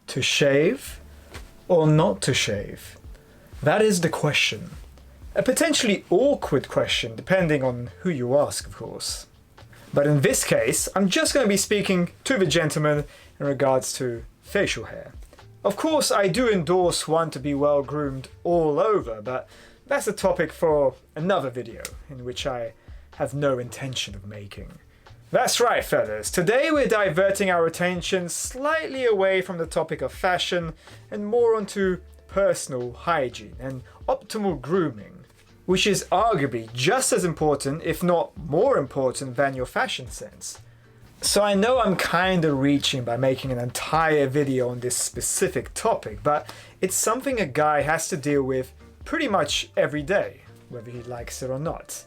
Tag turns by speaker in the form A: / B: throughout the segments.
A: To shave or not to shave? That is the question. A potentially awkward question depending on who you ask, of course. But in this case, I'm just going to be speaking to the gentleman in regards to facial hair. Of course, I do endorse one to be well groomed all over, but that's a topic for another video in which I have no intention of making. That's right, fellas. Today we're diverting our attention slightly away from the topic of fashion and more onto personal hygiene and optimal grooming, which is arguably just as important, if not more important, than your fashion sense. So I know I'm kinda reaching by making an entire video on this specific topic, but it's something a guy has to deal with pretty much every day, whether he likes it or not.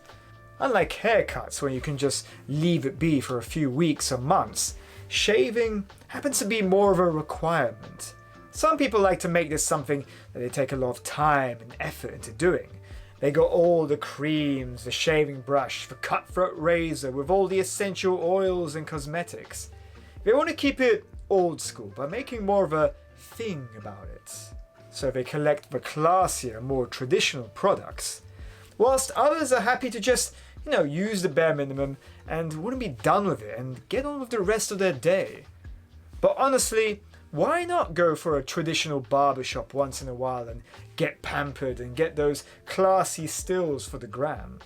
A: Unlike haircuts, where you can just leave it be for a few weeks or months, shaving happens to be more of a requirement. Some people like to make this something that they take a lot of time and effort into doing. They got all the creams, the shaving brush, the cutthroat razor with all the essential oils and cosmetics. They want to keep it old school by making more of a thing about it. So they collect the classier, more traditional products, whilst others are happy to just use the bare minimum and want to be done with it and get on with the rest of their day. But honestly, why not go for a traditional barbershop once in a while and get pampered and get those classy stills for the gram?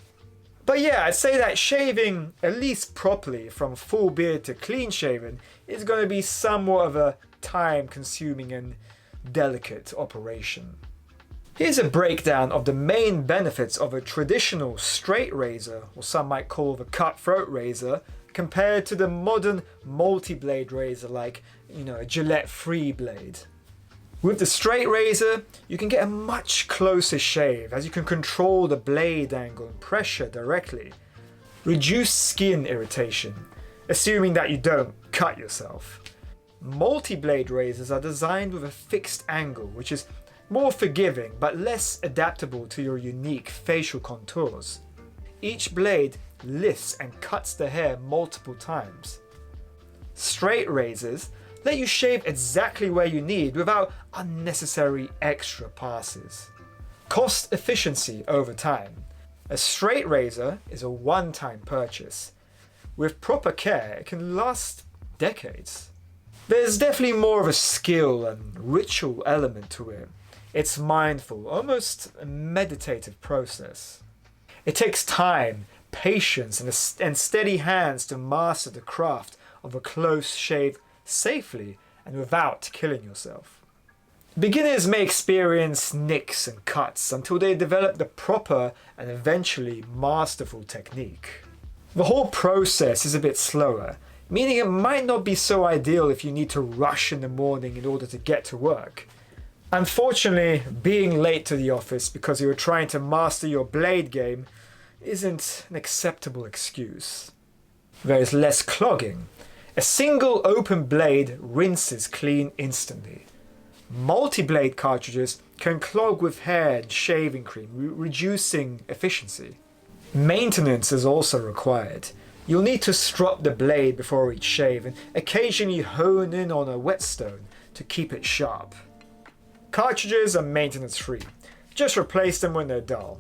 A: But yeah, I'd say that shaving, at least properly, from full beard to clean shaven is going to be somewhat of a time-consuming and delicate operation. Here's a breakdown of the main benefits of a traditional straight razor, or some might call the cutthroat razor, compared to the modern multi-blade razor like, a Gillette free blade. With the straight razor, you can get a much closer shave as you can control the blade angle and pressure directly. Reduce skin irritation, assuming that you don't cut yourself. Multi-blade razors are designed with a fixed angle, which is more forgiving but less adaptable to your unique facial contours. Each blade lifts and cuts the hair multiple times. Straight razors let you shave exactly where you need without unnecessary extra passes. Cost efficiency over time. A straight razor is a one-time purchase. With proper care, it can last decades. There's definitely more of a skill and ritual element to it. It's mindful, almost a meditative process. It takes time, patience, and steady hands to master the craft of a close shave safely and without killing yourself. Beginners may experience nicks and cuts until they develop the proper and eventually masterful technique. The whole process is a bit slower, meaning it might not be so ideal if you need to rush in the morning in order to get to work. Unfortunately, being late to the office because you were trying to master your blade game isn't an acceptable excuse. There is less clogging. A single open blade rinses clean instantly. Multi-blade cartridges can clog with hair and shaving cream, reducing efficiency. Maintenance is also required. You'll need to strop the blade before each shave and occasionally hone in on a whetstone to keep it sharp. Cartridges are maintenance free. Just replace them when they're dull.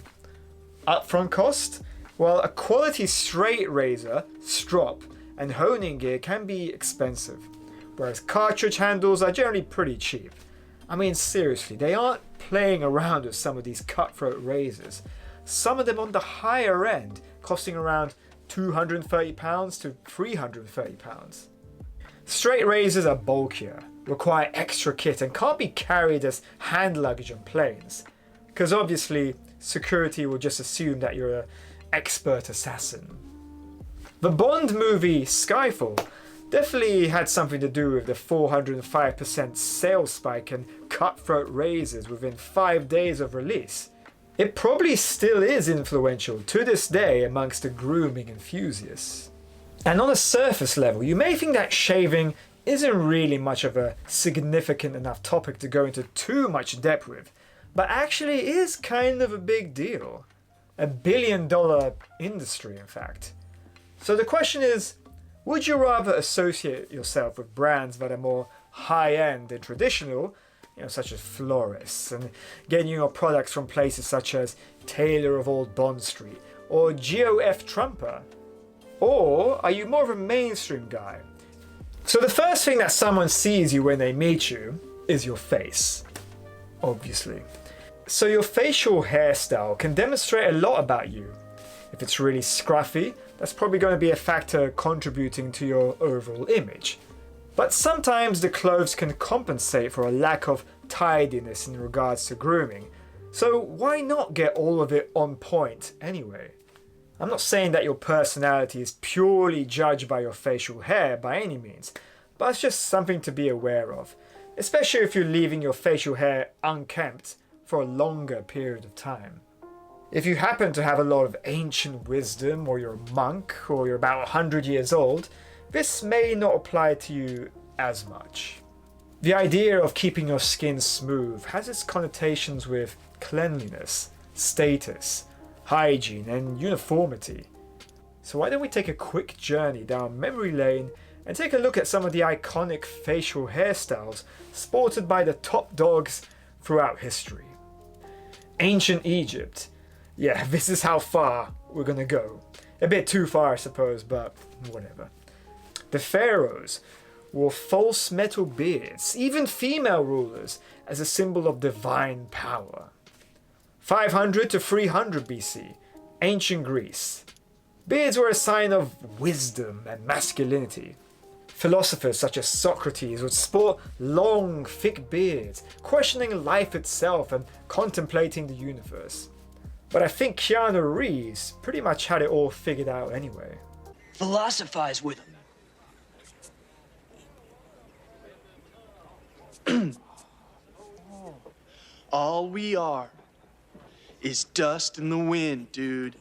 A: Upfront cost? Well, a quality straight razor, strop, and honing gear can be expensive, whereas cartridge handles are generally pretty cheap. I mean, seriously, they aren't playing around with some of these cutthroat razors. Some of them on the higher end, costing around £230 to £330. Straight razors are bulkier, require extra kit, and can't be carried as hand luggage on planes, because obviously security will just assume that you're an expert assassin. The Bond movie Skyfall definitely had something to do with the 405% sales spike and cutthroat razors within 5 days of release. It probably still is influential to this day amongst the grooming enthusiasts. And on a surface level, you may think that shaving isn't really much of a significant enough topic to go into too much depth with, but actually is kind of a big deal. $1 billion industry, in fact. So the question is, would you rather associate yourself with brands that are more high-end and traditional, such as florists, and getting your products from places such as Taylor of Old Bond Street or Geo F. Trumper? Or are you more of a mainstream guy? So the first thing that someone sees you when they meet you is your face, obviously. So your facial hairstyle can demonstrate a lot about you. If it's really scruffy, that's probably going to be a factor contributing to your overall image. But sometimes the clothes can compensate for a lack of tidiness in regards to grooming. So why not get all of it on point anyway? I'm not saying that your personality is purely judged by your facial hair by any means, but it's just something to be aware of, especially if you're leaving your facial hair unkempt for a longer period of time. If you happen to have a lot of ancient wisdom, or you're a monk, or you're about 100 years old, this may not apply to you as much. The idea of keeping your skin smooth has its connotations with cleanliness, status, hygiene, and uniformity. So why don't we take a quick journey down memory lane and take a look at some of the iconic facial hairstyles sported by the top dogs throughout history. Ancient Egypt. Yeah, this is how far we're gonna go. A bit too far, I suppose, but whatever. The pharaohs wore false metal beards, even female rulers, as a symbol of divine power. 500 to 300 BC, ancient Greece. Beards were a sign of wisdom and masculinity. Philosophers such as Socrates would sport long, thick beards, questioning life itself and contemplating the universe. But I think Keanu Reeves pretty much had it all figured out anyway.
B: Philosophize with him.
C: All we are is dust in the wind, dude.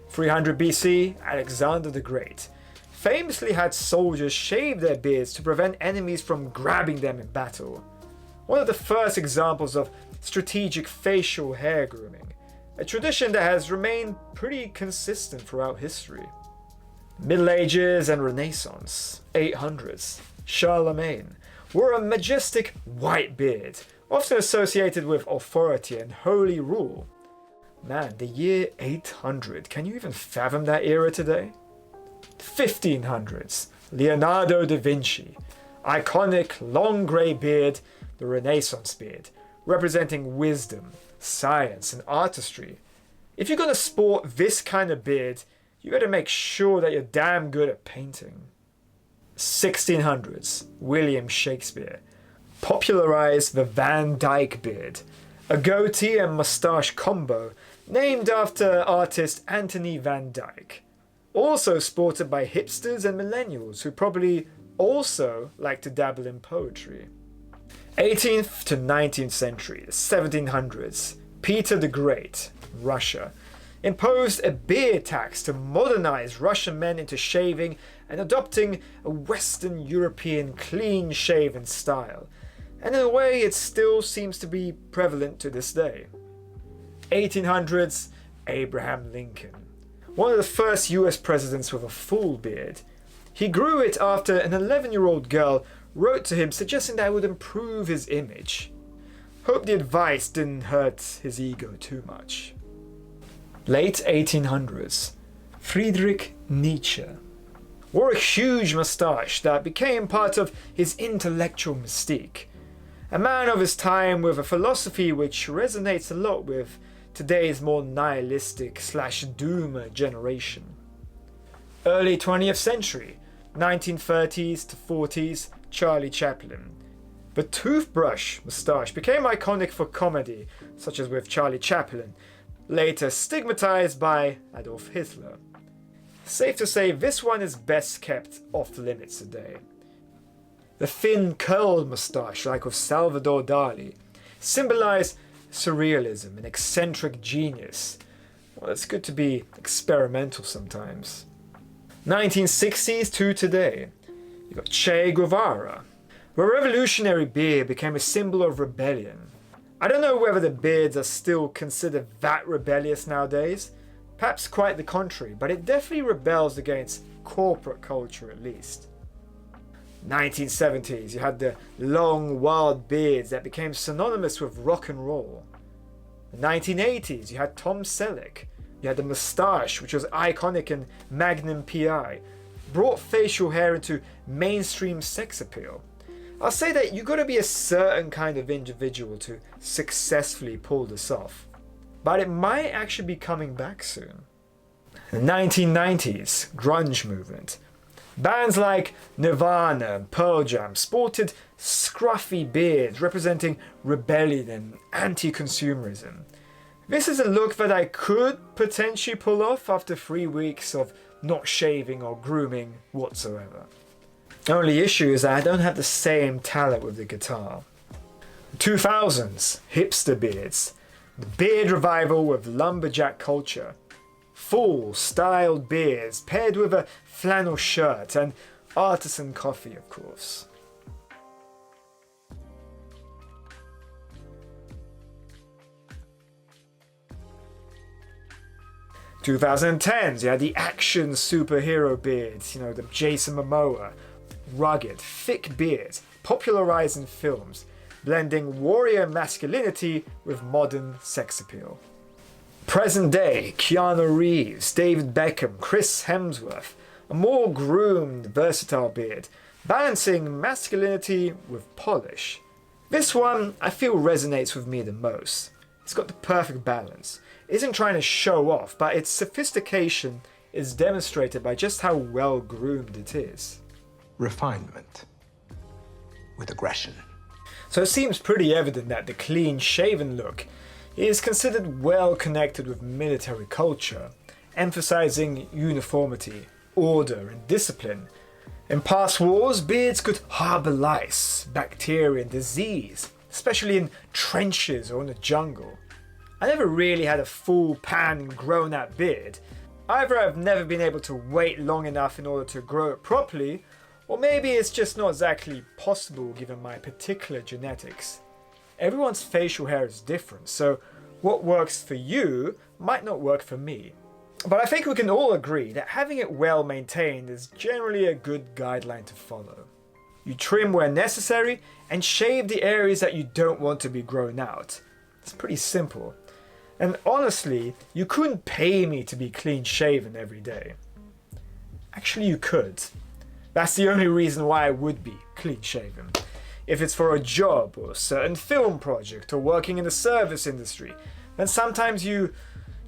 A: 300 BC, Alexander the Great famously had soldiers shave their beards to prevent enemies from grabbing them in battle. One of the first examples of strategic facial hair grooming, a tradition that has remained pretty consistent throughout history. Middle Ages and Renaissance, 800s, Charlemagne wore a majestic white beard, often associated with authority and holy rule. Man, the year 800, can you even fathom that era today? 1500s, Leonardo da Vinci, iconic long grey beard, the Renaissance beard, representing wisdom, science and artistry. If you're gonna sport this kind of beard, you better make sure that you're damn good at painting. 1600s, William Shakespeare popularized the Van Dyke beard, a goatee and mustache combo named after artist Anthony Van Dyke, also sported by hipsters and millennials who probably also like to dabble in poetry. 18th to 19th century, the 1700s, Peter the Great, Russia, imposed a beard tax to modernize Russian men into shaving and adopting a Western European clean-shaven style, and in a way it still seems to be prevalent to this day. 1800s, Abraham Lincoln, one of the first US presidents with a full beard. He grew it after an 11-year-old girl wrote to him suggesting that it would improve his image. Hope the advice didn't hurt his ego too much. Late 1800s, Friedrich Nietzsche wore a huge moustache that became part of his intellectual mystique. A man of his time with a philosophy which resonates a lot with today's more nihilistic / doomer generation. Early 20th century, 1930s to 40s, Charlie Chaplin. The toothbrush moustache became iconic for comedy, such as with Charlie Chaplin, later stigmatized by Adolf Hitler. Safe to say this one is best kept off limits today. The thin curled moustache, like with Salvador Dali, symbolized surrealism and eccentric genius. Well, it's good to be experimental sometimes. 1960s to today, you got Che Guevara, where a revolutionary beard became a symbol of rebellion. I don't know whether the beards are still considered that rebellious nowadays, perhaps quite the contrary, but it definitely rebels against corporate culture at least. 1970s, you had the long, wild beards that became synonymous with rock and roll. The 1980s, you had Tom Selleck. You had the moustache, which was iconic in Magnum PI, brought facial hair into mainstream sex appeal. I'll say that you gotta be a certain kind of individual to successfully pull this off. But it might actually be coming back soon. The 1990s, grunge movement. Bands like Nirvana and Pearl Jam sported scruffy beards representing rebellion and anti-consumerism. This is a look that I could potentially pull off after 3 weeks of not shaving or grooming whatsoever. The only issue is that I don't have the same talent with the guitar. 2000s, hipster beards. The beard revival with lumberjack culture. Full styled beards paired with a flannel shirt and artisan coffee, of course. The 2010s, you had the action superhero beards, the Jason Momoa. Rugged, thick beards, popularized in films, blending warrior masculinity with modern sex appeal. Present day, Keanu Reeves, David Beckham, Chris Hemsworth, a more groomed, versatile beard, balancing masculinity with polish. This one, I feel, resonates with me the most. It's got the perfect balance. It isn't trying to show off, but its sophistication is demonstrated by just how well groomed it is.
D: Refinement with aggression.
A: So it seems pretty evident that the clean-shaven look is considered well connected with military culture, emphasizing uniformity, order, and discipline. In past wars, beards could harbor lice, bacteria, and disease, especially in trenches or in the jungle. I never really had a full pan grown out beard. Either I've never been able to wait long enough in order to grow it properly, or maybe it's just not exactly possible given my particular genetics. Everyone's facial hair is different, so what works for you might not work for me. But I think we can all agree that having it well maintained is generally a good guideline to follow. You trim where necessary and shave the areas that you don't want to be grown out. It's pretty simple. And honestly, you couldn't pay me to be clean shaven every day. Actually, you could. That's the only reason why I would be clean shaven. If it's for a job or a certain film project or working in the service industry, then sometimes you're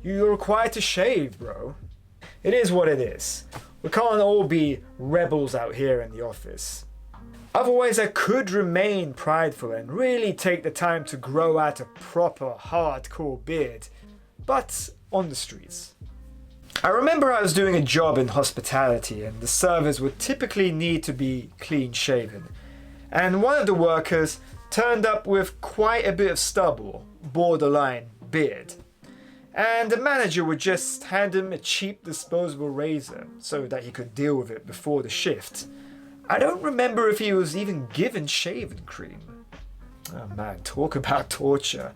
A: required to shave, bro. It is what it is. We can't all be rebels out here in the office. Otherwise, I could remain prideful and really take the time to grow out a proper hardcore beard, but on the streets. I remember I was doing a job in hospitality and the servers would typically need to be clean shaven. And one of the workers turned up with quite a bit of stubble, borderline beard. And the manager would just hand him a cheap disposable razor so that he could deal with it before the shift. I don't remember if he was even given shaving cream. Oh man, talk about torture.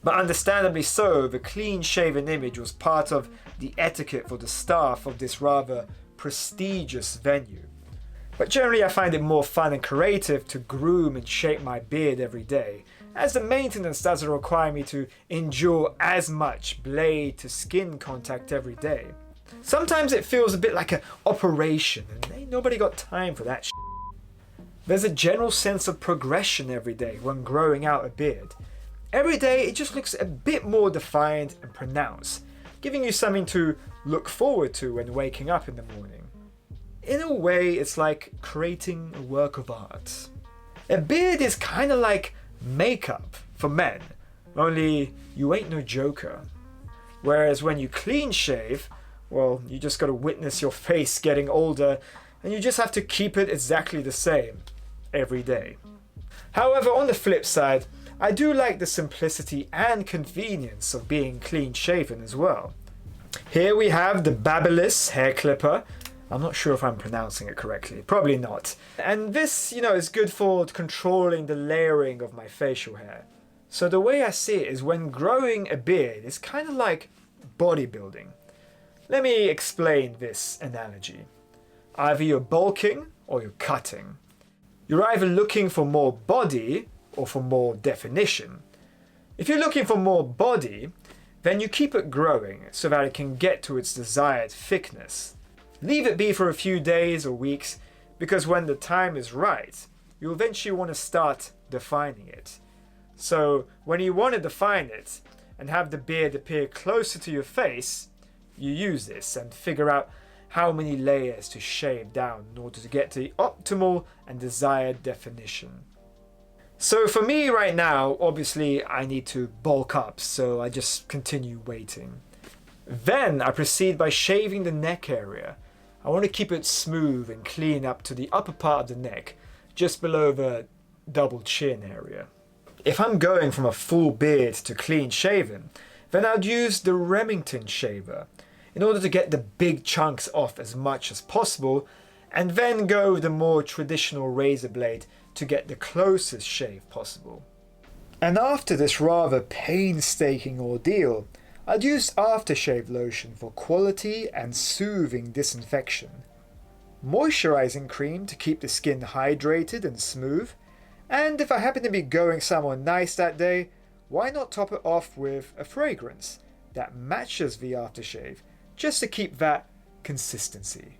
A: But understandably so, the clean-shaven image was part of the etiquette for the staff of this rather prestigious venue. But generally I find it more fun and creative to groom and shape my beard every day, as the maintenance doesn't require me to endure as much blade to skin contact every day. Sometimes it feels a bit like an operation and ain't nobody got time for that shit. There's a general sense of progression every day when growing out a beard. Every day it just looks a bit more defined and pronounced, giving you something to look forward to when waking up in the morning. In a way, it's like creating a work of art. A beard is kind of like makeup for men, only you ain't no joker. Whereas when you clean shave, well, you just gotta witness your face getting older and you just have to keep it exactly the same every day. However, on the flip side, I do like the simplicity and convenience of being clean shaven as well. Here we have the Babyliss hair clipper. I'm not sure if I'm pronouncing it correctly, probably not. And this, is good for controlling the layering of my facial hair. So the way I see it is when growing a beard is kind of like bodybuilding. Let me explain this analogy. Either you're bulking or you're cutting. You're either looking for more body or for more definition. If you're looking for more body, then you keep it growing so that it can get to its desired thickness. Leave it be for a few days or weeks, because when the time is right, you'll eventually want to start defining it. So when you want to define it and have the beard appear closer to your face, you use this and figure out how many layers to shave down in order to get to the optimal and desired definition. So for me right now, obviously I need to bulk up, so I just continue waiting. Then I proceed by shaving the neck area. I want to keep it smooth and clean up to the upper part of the neck, just below the double chin area. If I'm going from a full beard to clean shaven, then I'd use the Remington shaver in order to get the big chunks off as much as possible, and then go with the more traditional razor blade to get the closest shave possible. And after this rather painstaking ordeal, I'd use aftershave lotion for quality and soothing disinfection, moisturizing cream to keep the skin hydrated and smooth, and if I happen to be going somewhere nice that day, why not top it off with a fragrance that matches the aftershave, just to keep that consistency.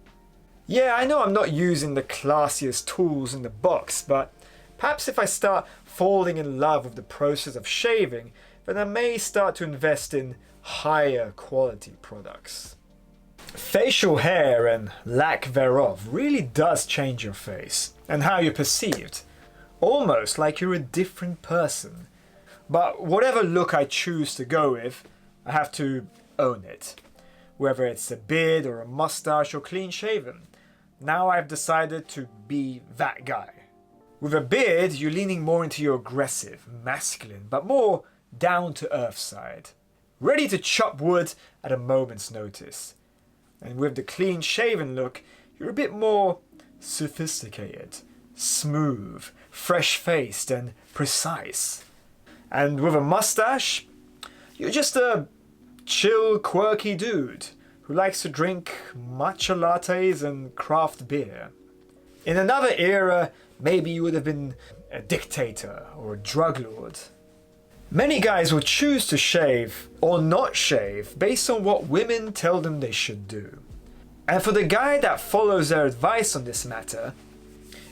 A: Yeah, I know I'm not using the classiest tools in the box, but perhaps if I start falling in love with the process of shaving, then I may start to invest in higher quality products. Facial hair and lack thereof really does change your face and how you're perceived, almost like you're a different person. But whatever look I choose to go with, I have to own it. Whether it's a beard or a mustache or clean shaven, now I've decided to be that guy. With a beard, you're leaning more into your aggressive, masculine, but more down-to-earth side. Ready to chop wood at a moment's notice. And with the clean-shaven look, you're a bit more sophisticated, smooth, fresh-faced, and precise. And with a mustache, you're just a chill, quirky dude who likes to drink matcha lattes and craft beer. In another era, maybe you would have been a dictator or a drug lord. Many guys will choose to shave or not shave based on what women tell them they should do. And for the guy that follows their advice on this matter,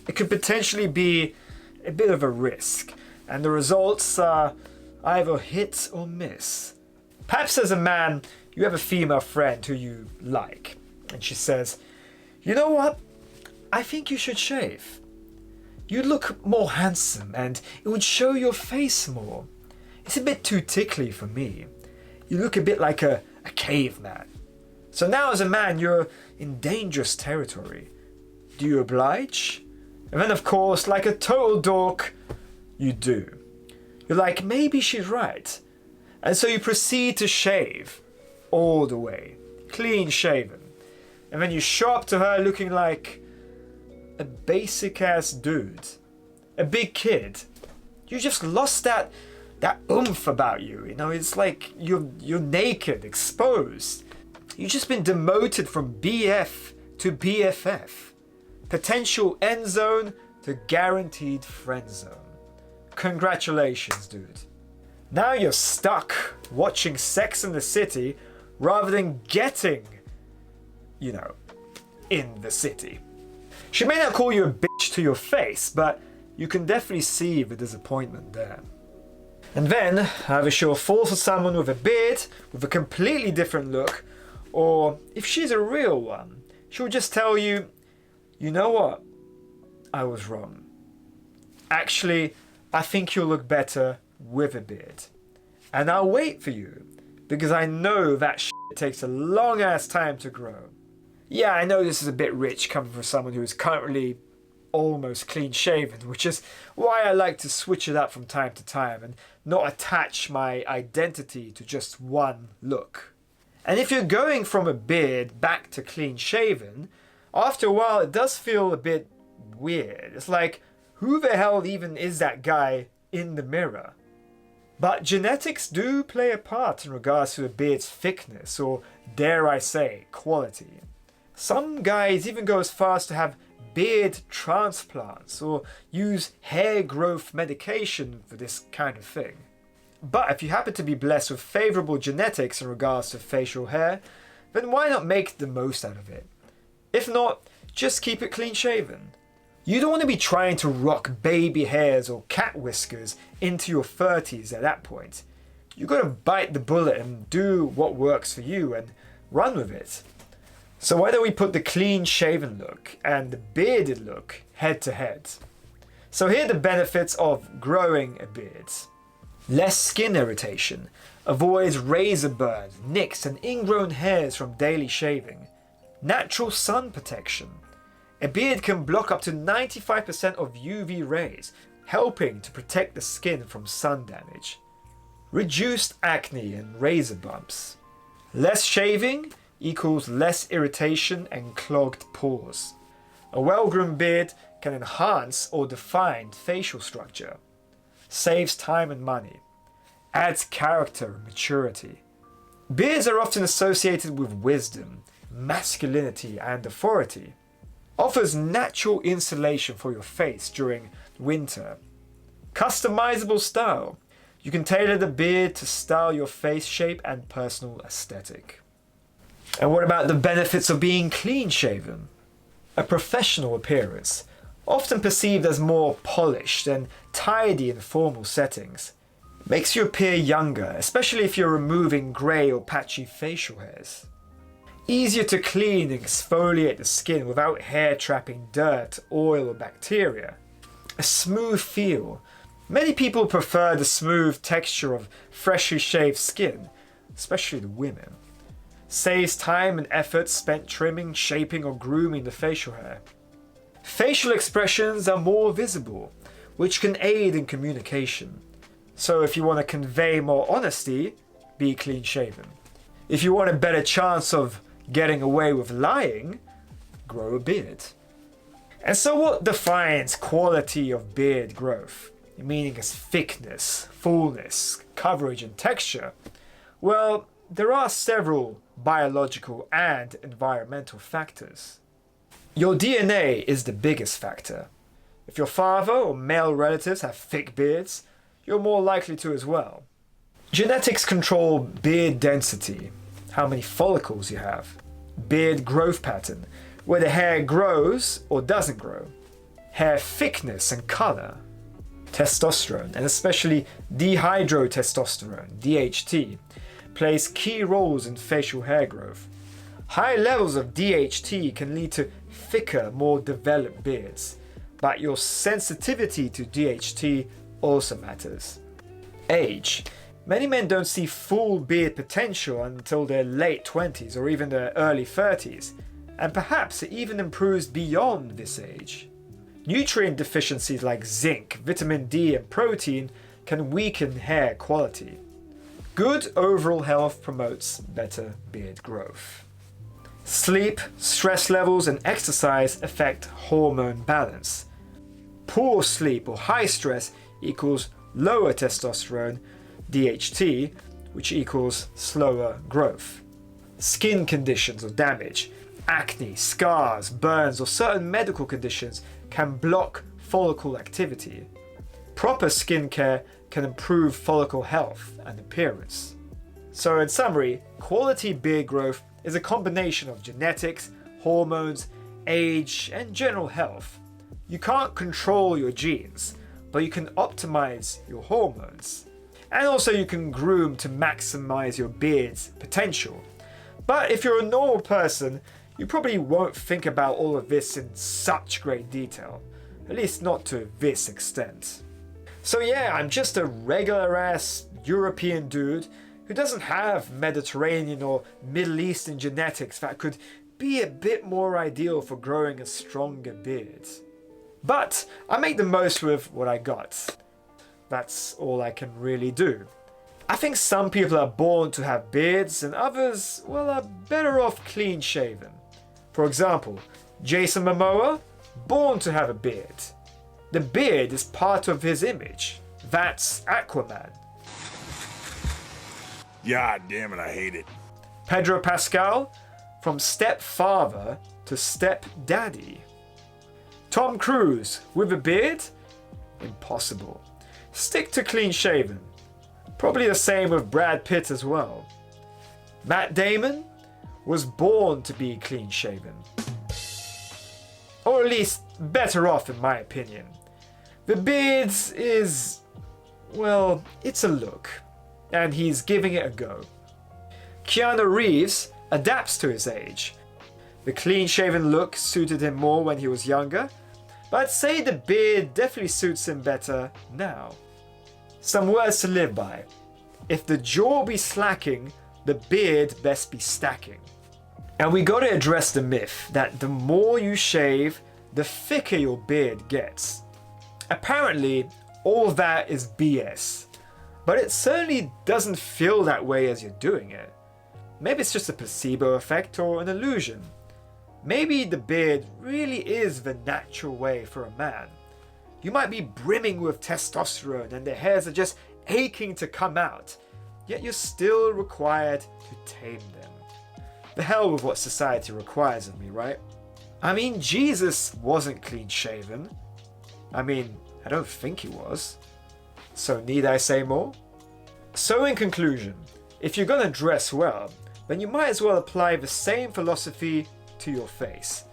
A: it could potentially be a bit of a risk, and the results are either hit or miss. Perhaps as a man, you have a female friend who you like, and she says, "You know what? I think you should shave. You look more handsome and it would show your face more. It's a bit too tickly for me. You look a bit like a caveman." So now as a man, you're in dangerous territory. Do you oblige? And then of course, like a total dork, you do. You're like, maybe she's right. And so you proceed to shave all the way, clean shaven. And then you show up to her looking like a basic ass dude, a big kid. You just lost that oomph about you, you know. It's like you're naked, exposed. You've just been demoted from BF to BFF. Potential end zone to guaranteed friend zone. Congratulations, dude. Now you're stuck watching Sex and the City rather than getting, in the city. She may not call you a bitch to your face, but you can definitely see the disappointment there. And then, either she'll fall for someone with a beard, with a completely different look, or if she's a real one, she'll just tell you, "You know what? I was wrong. Actually, I think you'll look better with a beard. And I'll wait for you, because I know that shit takes a long ass time to grow." Yeah, I know this is a bit rich coming from someone who is currently almost clean shaven, which is why I like to switch it up from time to time and not attach my identity to just one look. And if you're going from a beard back to clean shaven, after a while it does feel a bit weird. It's like, who the hell even is that guy in the mirror? But genetics do play a part in regards to a beard's thickness, or dare I say, quality. Some guys even go as far as to have beard transplants or use hair growth medication for this kind of thing. But if you happen to be blessed with favourable genetics in regards to facial hair, then why not make the most out of it? If not, just keep it clean shaven. You don't want to be trying to rock baby hairs or cat whiskers into your 30s at that point. You gotta bite the bullet and do what works for you and run with it. So why don't we put the clean shaven look and the bearded look head to head? So here are the benefits of growing a beard. Less skin irritation, avoids razor burns, nicks and ingrown hairs from daily shaving. Natural sun protection. A beard can block up to 95% of UV rays, helping to protect the skin from sun damage. Reduced acne and razor bumps. Less shaving equals less irritation and clogged pores. A well-groomed beard can enhance or define facial structure. Saves time and money. Adds character and maturity. Beards are often associated with wisdom, masculinity and authority. Offers natural insulation for your face during winter. Customizable style. You can tailor the beard to style your face shape and personal aesthetic. And what about the benefits of being clean shaven? A professional appearance, often perceived as more polished and tidy in formal settings. Makes you appear younger, especially if you're removing grey or patchy facial hairs. Easier to clean and exfoliate the skin without hair trapping dirt, oil or bacteria. A smooth feel. Many people prefer the smooth texture of freshly shaved skin, especially the women. Saves time and effort spent trimming, shaping or grooming the facial hair. Facial expressions are more visible, which can aid in communication. So if you want to convey more honesty, be clean shaven. If you want a better chance of getting away with lying, grow a beard. And so what defines quality of beard growth? Meaning as thickness, fullness, coverage and texture? Well, there are several biological and environmental factors. Your DNA is the biggest factor. If your father or male relatives have thick beards, you're more likely to as well. Genetics control beard density, how many follicles you have, beard growth pattern, whether hair grows or doesn't grow, hair thickness and color, testosterone, and especially dihydrotestosterone, DHT, plays key roles in facial hair growth. High levels of DHT can lead to thicker, more developed beards, but your sensitivity to DHT also matters. Age. Many men don't see full beard potential until their late 20s or even their early 30s, and perhaps it even improves beyond this age. Nutrient deficiencies like zinc, vitamin D and protein can weaken hair quality. Good overall health promotes better beard growth. Sleep, stress levels and exercise affect hormone balance. Poor sleep or high stress equals lower testosterone, DHT, which equals slower growth. Skin conditions or damage, acne, scars, burns or certain medical conditions can block follicle activity. Proper skincare can improve follicle health and appearance. So in summary, quality beard growth is a combination of genetics, hormones, age and general health. You can't control your genes, but you can optimize your hormones. And also you can groom to maximize your beard's potential. But if you're a normal person, you probably won't think about all of this in such great detail. At least not to this extent. So yeah, I'm just a regular ass European dude who doesn't have Mediterranean or Middle Eastern genetics that could be a bit more ideal for growing a stronger beard. But I make the most with what I got. That's all I can really do. I think some people are born to have beards and others, well, are better off clean shaven. For example, Jason Momoa, born to have a beard. The beard is part of his image. That's Aquaman.
E: God damn it, I hate it.
A: Pedro Pascal, from stepfather to stepdaddy. Tom Cruise with a beard? Impossible. Stick to clean shaven. Probably the same with Brad Pitt as well. Matt Damon was born to be clean shaven. Or at least better off in my opinion. The beard is, well, it's a look. And he's giving it a go. Keanu Reeves adapts to his age. The clean-shaven look suited him more when he was younger, but I'd say the beard definitely suits him better now. Some words to live by. If the jaw be slacking, the beard best be stacking. And we gotta address the myth that the more you shave, the thicker your beard gets. Apparently, all that is BS, but it certainly doesn't feel that way as you're doing it. Maybe it's just a placebo effect or an illusion. Maybe the beard really is the natural way for a man. You might be brimming with testosterone and the hairs are just aching to come out, yet you're still required to tame them. The hell with what society requires of me, right? I mean, Jesus wasn't clean shaven. I don't think he was. So need I say more? So in conclusion, if you're gonna dress well, then you might as well apply the same philosophy to your face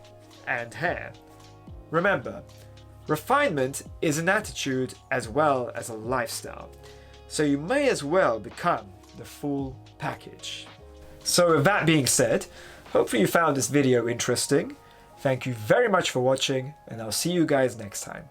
A: and hair. Remember, refinement is an attitude as well as a lifestyle, so you may as well become the full package. So with that being said, hopefully you found this video interesting. Thank you very much for watching, and I'll see you guys next time.